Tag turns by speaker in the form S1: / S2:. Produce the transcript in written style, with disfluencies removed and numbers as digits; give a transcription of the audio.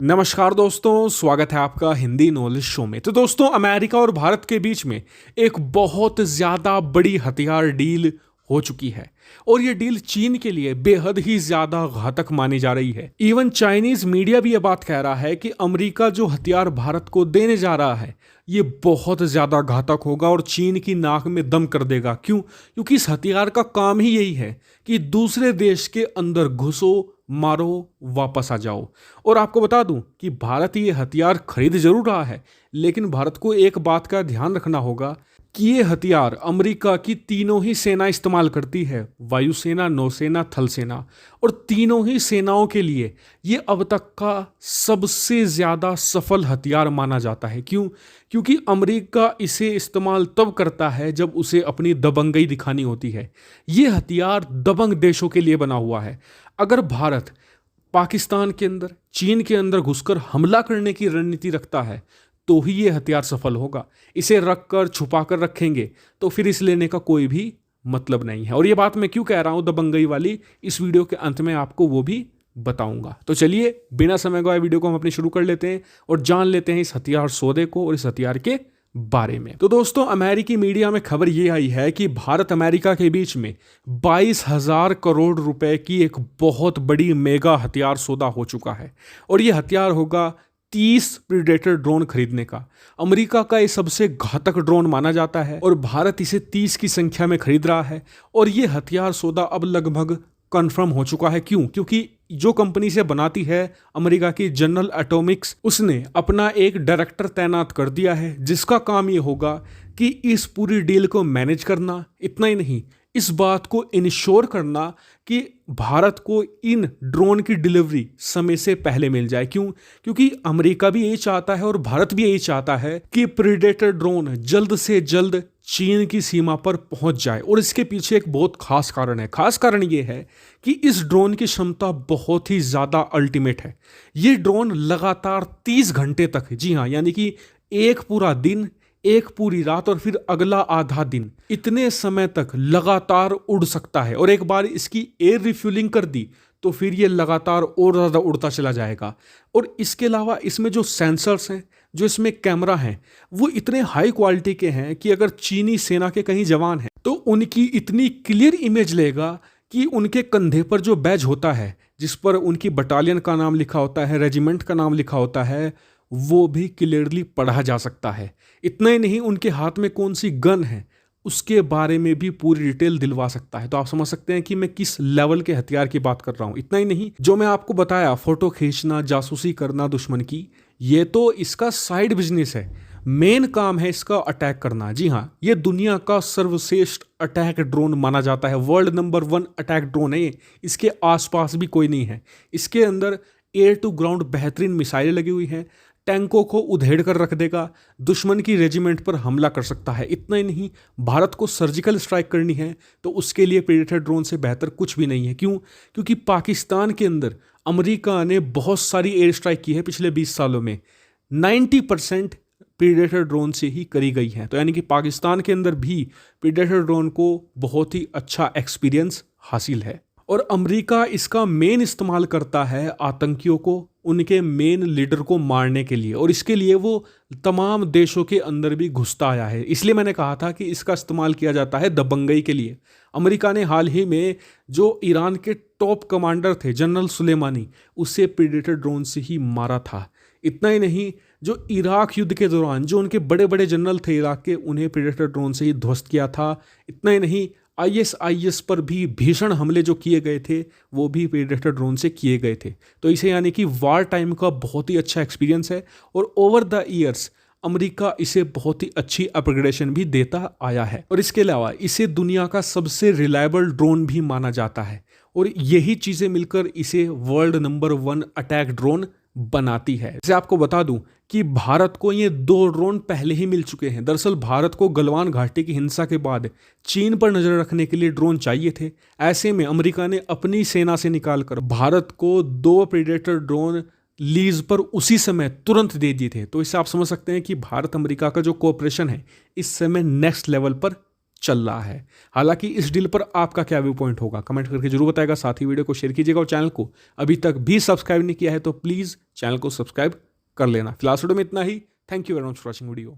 S1: नमस्कार दोस्तों, स्वागत है आपका हिंदी नॉलेज शो में। तो दोस्तों, अमेरिका और भारत के बीच में एक बहुत ज़्यादा बड़ी हथियार डील हो चुकी है और ये डील चीन के लिए बेहद ही ज़्यादा घातक मानी जा रही है। इवन चाइनीज़ मीडिया भी ये बात कह रहा है कि अमेरिका जो हथियार भारत को देने जा रहा है ये बहुत ज़्यादा घातक होगा और चीन की नाक में दम कर देगा। क्यों? क्योंकि इस हथियार का काम ही यही है कि दूसरे देश के अंदर घुसो, मारो, वापस आ जाओ। और आपको बता दूं कि भारत ये हथियार खरीद जरूर रहा है, लेकिन भारत को एक बात का ध्यान रखना होगा कि ये हथियार अमेरिका की तीनों ही सेना इस्तेमाल करती है, वायुसेना, नौसेना, थल सेना। और तीनों ही सेनाओं के लिए ये अब तक का सबसे ज़्यादा सफल हथियार माना जाता है। क्यों? क्योंकि अमेरिका इसे इस्तेमाल तब करता है जब उसे अपनी दबंगई दिखानी होती है। ये हथियार दबंग देशों के लिए बना हुआ है। अगर भारत पाकिस्तान के अंदर, चीन के अंदर घुसकर हमला करने की रणनीति रखता है तो ही ये हथियार सफल होगा। इसे रख कर छुपा कर रखेंगे तो फिर इस लेने का कोई भी मतलब नहीं है। और ये बात मैं क्यों कह रहा हूं दबंगई वाली, इस वीडियो के अंत में आपको वो भी बताऊंगा। तो चलिए बिना समय गवाए वीडियो को हम अपनी शुरू कर लेते हैं और जान लेते हैं इस हथियार सौदे को और इस हथियार के बारे में। तो दोस्तों, अमेरिकी मीडिया में खबर ये आई है कि भारत अमेरिका के बीच में 22,000 करोड़ रुपए की एक बहुत बड़ी मेगा हथियार सौदा हो चुका है और ये हथियार होगा 30 प्रीडेटर ड्रोन खरीदने का। अमेरिका का ये सबसे घातक ड्रोन माना जाता है और भारत इसे 30 की संख्या में खरीद रहा है और ये हथियार सौदा अब लगभग कंफर्म हो चुका है। क्यों? क्योंकि जो कंपनी से बनाती है अमेरिका की जनरल एटॉमिक्स, उसने अपना एक डायरेक्टर तैनात कर दिया है जिसका काम ये होगा कि इस पूरी डील को मैनेज करना। इतना ही नहीं, इस बात को इंश्योर करना कि भारत को इन ड्रोन की डिलीवरी समय से पहले मिल जाए। क्यों? क्योंकि अमेरिका भी यही चाहता है और भारत भी यही चाहता है कि प्रीडेटर ड्रोन जल्द से जल्द चीन की सीमा पर पहुंच जाए। और इसके पीछे एक बहुत खास कारण है। खास कारण ये है कि इस ड्रोन की क्षमता बहुत ही ज़्यादा अल्टीमेट है। ये ड्रोन लगातार 30 घंटे तक, जी हाँ, यानी कि एक पूरा दिन, एक पूरी रात और फिर अगला आधा दिन, इतने समय तक लगातार उड़ सकता है। और एक बार इसकी एयर रिफ्यूलिंग कर दी तो फिर ये लगातार और ज़्यादा उड़ता चला जाएगा। और इसके अलावा इसमें जो सेंसर्स हैं, जो इसमें कैमरा हैं, वो इतने हाई क्वालिटी के हैं कि अगर चीनी सेना के कहीं जवान हैं तो उनकी इतनी क्लियर इमेज लेगा कि उनके कंधे पर जो बैज होता है, जिस पर उनकी बटालियन का नाम लिखा होता है, रेजिमेंट का नाम लिखा होता है, वो भी क्लियरली पढ़ा जा सकता है। इतना ही नहीं, उनके हाथ में कौन सी गन है उसके बारे में भी पूरी डिटेल दिलवा सकता है। तो आप समझ सकते हैं कि मैं किस लेवल के हथियार की बात कर रहा हूं। इतना ही नहीं, जो मैं आपको बताया, फोटो खींचना, जासूसी करना दुश्मन की, ये तो इसका साइड बिजनेस है। मेन काम है इसका अटैक करना। जी हाँ, ये दुनिया का सर्वश्रेष्ठ अटैक ड्रोन माना जाता है। वर्ल्ड नंबर 1 अटैक ड्रोन है ये। इसके आसपास भी कोई नहीं है। इसके अंदर एयर टू ग्राउंड बेहतरीन मिसाइलें लगी हुई हैं, टैंकों को उधेड़ कर रख देगा, दुश्मन की रेजिमेंट पर हमला कर सकता है। इतना ही नहीं, भारत को सर्जिकल स्ट्राइक करनी है तो उसके लिए प्रेडेटर ड्रोन से बेहतर कुछ भी नहीं है। क्यों? क्योंकि पाकिस्तान के अंदर अमेरिका ने बहुत सारी एयर स्ट्राइक की है पिछले 20 सालों में। 90% प्रीडेटर ड्रोन से ही करी गई है। तो यानी कि पाकिस्तान के अंदर भी प्रीडेटर ड्रोन को बहुत ही अच्छा एक्सपीरियंस हासिल है। और अमेरिका इसका मेन इस्तेमाल करता है आतंकियों को, उनके मेन लीडर को मारने के लिए। और इसके लिए वो तमाम देशों के अंदर भी घुसता आया है। इसलिए मैंने कहा था कि इसका इस्तेमाल किया जाता है दबंगई के लिए। अमेरिका ने हाल ही में जो ईरान के टॉप कमांडर थे जनरल सुलेमानी, उसे प्रीडेटर ड्रोन से ही मारा था। इतना ही नहीं, जो इराक युद्ध के दौरान जो उनके बड़े बड़े जनरल थे इराक के, उन्हें प्रीडेटर ड्रोन से ही ध्वस्त किया था। इतना ही नहीं, आईएसआईएस पर भी भीषण हमले जो किए गए थे वो भी प्रेडेटर ड्रोन से किए गए थे। तो इसे यानी कि वार टाइम का बहुत ही अच्छा एक्सपीरियंस है और ओवर द ईयर्स अमेरिका इसे बहुत ही अच्छी अपग्रेडेशन भी देता आया है। और इसके अलावा इसे दुनिया का सबसे रिलायबल ड्रोन भी माना जाता है और यही चीज़ें मिलकर इसे वर्ल्ड नंबर 1 अटैक ड्रोन बनाती है। जैसे आपको बता दूं कि भारत को ये 2 ड्रोन पहले ही मिल चुके हैं। दरअसल भारत को गलवान घाटी की हिंसा के बाद चीन पर नजर रखने के लिए ड्रोन चाहिए थे। ऐसे में अमेरिका ने अपनी सेना से निकालकर भारत को 2 प्रेडेटर ड्रोन लीज पर उसी समय तुरंत दे दिए थे। तो इससे आप समझ सकते हैं कि भारत अमेरिका का जो कोऑपरेशन है इस समय नेक्स्ट लेवल पर चल रहा है। हालांकि इस डील पर आपका क्या व्यू पॉइंट होगा, कमेंट करके जरूर बताएगा। साथ ही वीडियो को शेयर कीजिएगा और चैनल को अभी तक भी सब्सक्राइब नहीं किया है तो प्लीज़ चैनल को सब्सक्राइब कर लेना। फिलहाल वीडियो में इतना ही। Thank you very much for watching video.